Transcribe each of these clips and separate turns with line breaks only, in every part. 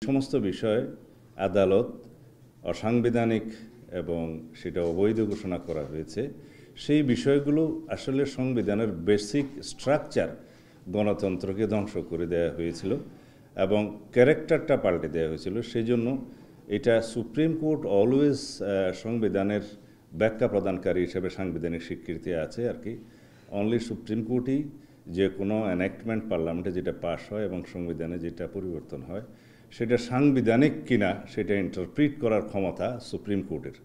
সমস্ত বিষয় আদালত অসাংবিধানিক এবং সেটা অবৈধ ঘোষণা করা হয়েছে, সেই বিষয়গুলো আসলে সংবিধানের বেসিক স্ট্রাকচার গণতন্ত্রকে ধ্বংস করে দেওয়া হয়েছিল এবং ক্যারেক্টারটা পাল্টে দেওয়া হয়েছিল। সেই জন্য এটা সুপ্রিম কোর্ট অলওয়েজ সংবিধানের ব্যাখ্যা প্রদানকারী হিসেবে সাংবিধানিক স্বীকৃতি আছে আর কি। অনলি সুপ্রিম কোর্টই যে কোনো এনাক্টমেন্ট পার্লামেন্টে যেটা পাস হয় এবং সংবিধানে যেটা পরিবর্তন হয় সেটা সাংবিধানিক কিনা সেটা ইন্টারপ্রিট করার ক্ষমতা সুপ্রিম কোর্টের।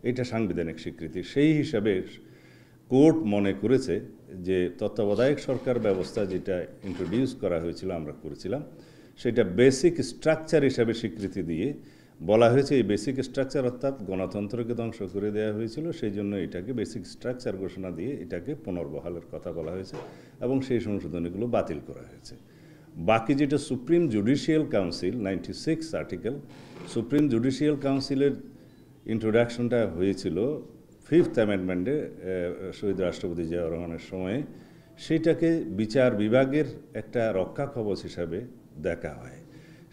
এটা সাংবিধানিক স্বীকৃতি। সেই হিসাবে কোর্ট মনে করেছে যে তত্ত্বাবধায়ক সরকার ব্যবস্থা যেটা ইন্ট্রোডিউস করা হয়েছিল, আমরা করেছিলাম, সেটা বেসিক স্ট্রাকচার হিসাবে স্বীকৃতি দিয়ে বলা হয়েছে এই বেসিক স্ট্রাকচার অর্থাৎ গণতন্ত্রকে ধ্বংস করে দেওয়া হয়েছিল, সেই জন্য এটাকে বেসিক স্ট্রাকচার ঘোষণা দিয়ে এটাকে পুনর্বহালের কথা বলা হয়েছে এবং সেই সংশোধনীগুলো বাতিল করা হয়েছে। বাকি যেটা supreme judicial council 96 article, supreme judicial কাউন্সিলের ইন্ট্রোডাকশনটা হয়েছিল 5th অ্যামেন্ডমেন্টে শহীদ রাষ্ট্রপতি জিয়াউর রহমানের সময়ে। সেইটাকে বিচার বিভাগের একটা রক্ষা কবচ হিসাবে দেখা হয়।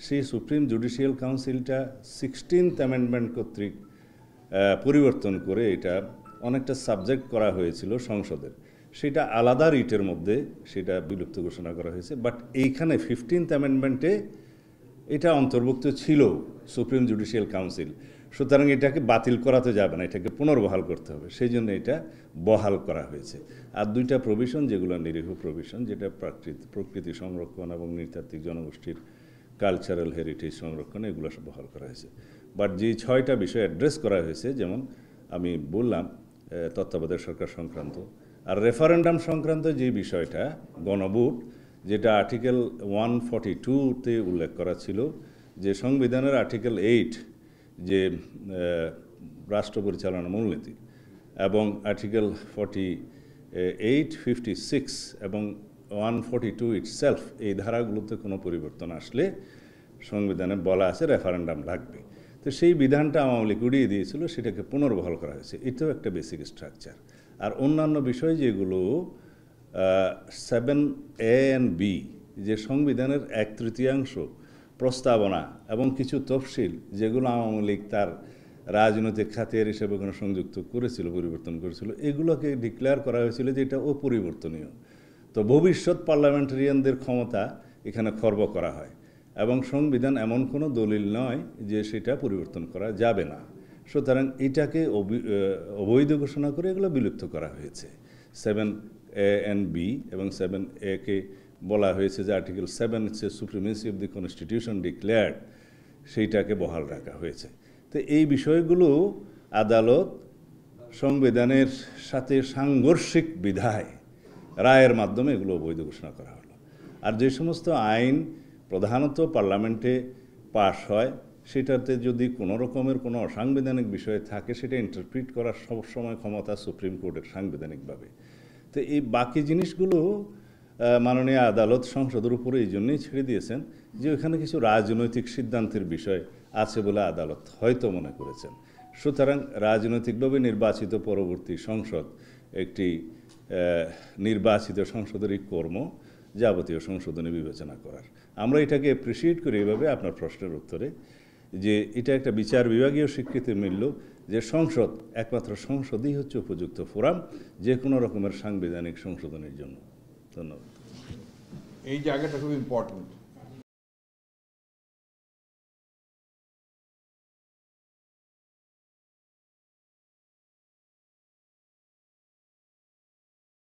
সেই সুপ্রিম জুডিশিয়াল কাউন্সিলটা 16th অ্যামেন্ডমেন্ট কর্তৃক পরিবর্তন করে এটা অনেকটা সাবজেক্ট করা হয়েছিল সংসদের, সেটা আলাদা রিটের মধ্যে সেটা বিলুপ্ত ঘোষণা করা হয়েছে। বাট এইখানে 15th অ্যামেন্ডমেন্টে এটা অন্তর্ভুক্ত ছিল সুপ্রিম জুডিশিয়াল কাউন্সিল, সুতরাং এটাকে বাতিল করাতে যাবে না, এটাকে পুনর্বহাল করতে হবে, সেই জন্য এটা বহাল করা হয়েছে। আর দুইটা প্রভিশন যেগুলো নিরীহ প্রভিশন, যেটা প্রকৃতি সংরক্ষণ এবং নৃতাত্ত্বিক জনগোষ্ঠীর কালচারাল হেরিটেজ সংরক্ষণ, এগুলো সব বহাল করা হয়েছে। বাট যে 6টা বিষয় অ্যাড্রেস করা হয়েছে, যেমন আমি বললাম তত্ত্বাবধায়ক সরকার সংক্রান্ত, আর রেফারেন্ডাম সংক্রান্ত যে বিষয়টা গণভোট, যেটা আর্টিকেল 142-তে উল্লেখ করা ছিল যে সংবিধানের আর্টিকেল 8 যে রাষ্ট্র পরিচালনা মূলনীতি এবং আর্টিকেল 48, 56 এবং 142 ইটসেলফ, এই ধারাগুলোতে কোনো পরিবর্তন আসলে সংবিধানে বলা আছে রেফারেন্ডাম লাগবে। তো সেই বিধানটা আওয়ামী লীগ উড়িয়ে দিয়েছিল, সেটাকে পুনর্বহাল করা হয়েছে। এটাও একটা বেসিক স্ট্রাকচার। আর অন্যান্য বিষয় যেগুলো 7A and B, যে সংবিধানের 1/3 প্রস্তাবনা এবং কিছু তফসিল যেগুলো আওয়ামী লীগ তার রাজনৈতিক খাতিয়ার হিসেবে কোনো সংযুক্ত করেছিল, পরিবর্তন করেছিল, এগুলোকে ডিক্লেয়ার করা হয়েছিল যে এটা অপরিবর্তনীয়। তো ভবিষ্যৎ পার্লামেন্টারিয়ানদের ক্ষমতা এখানে খর্ব করা হয় এবং সংবিধান এমন কোনো দলিল নয় যে সেটা পরিবর্তন করা যাবে না। সুতরাং এটাকে অবৈধ ঘোষণা করে এগুলো বিলুপ্ত করা হয়েছে। 7A and B এবং 7A-কে বলা হয়েছে যে আর্টিকেল 7 হচ্ছে supremacy of the constitution declared, সেইটাকে বহাল রাখা হয়েছে। তো এই বিষয়গুলো আদালত সংবিধানের সাথে সাংঘর্ষিক বিধায় রায়ের মাধ্যমে এগুলো অবৈধ ঘোষণা করা হলো। আর যে সমস্ত আইন প্রধানত পার্লামেন্টে পাশ হয়, সেটাতে যদি কোনো রকমের কোনো অসাংবিধানিক বিষয় থাকে, সেটা ইন্টারপ্রিট করার সবসময় ক্ষমতা সুপ্রিম কোর্টের সাংবিধানিকভাবে। তো এই বাকি জিনিসগুলো মাননীয় আদালত সংসদের উপরে এই জন্যই ছেড়ে দিয়েছেন যে ওখানে কিছু রাজনৈতিক সিদ্ধান্তের বিষয় আছে বলে আদালত হয়তো মনে করেছেন। সুতরাং রাজনৈতিকভাবে নির্বাচিত পরবর্তী সংসদ একটি নির্বাচিত সংসদেরই কর্ম যাবতীয় সংশোধনী বিবেচনা করার। আমরা এটাকে অ্যাপ্রিসিয়েট করি এভাবে আপনার প্রশ্নের উত্তরে, যে এটা একটা বিচার বিভাগীয় স্বীকৃতি মিলল যে সংসদ, একমাত্র সংসদই হচ্ছে উপযুক্ত ফোরাম যে কোনো রকমের সাংবিধানিক সংশোধনের জন্য। ধন্যবাদ।
এই জায়গাটা খুব ইম্পর্টেন্ট।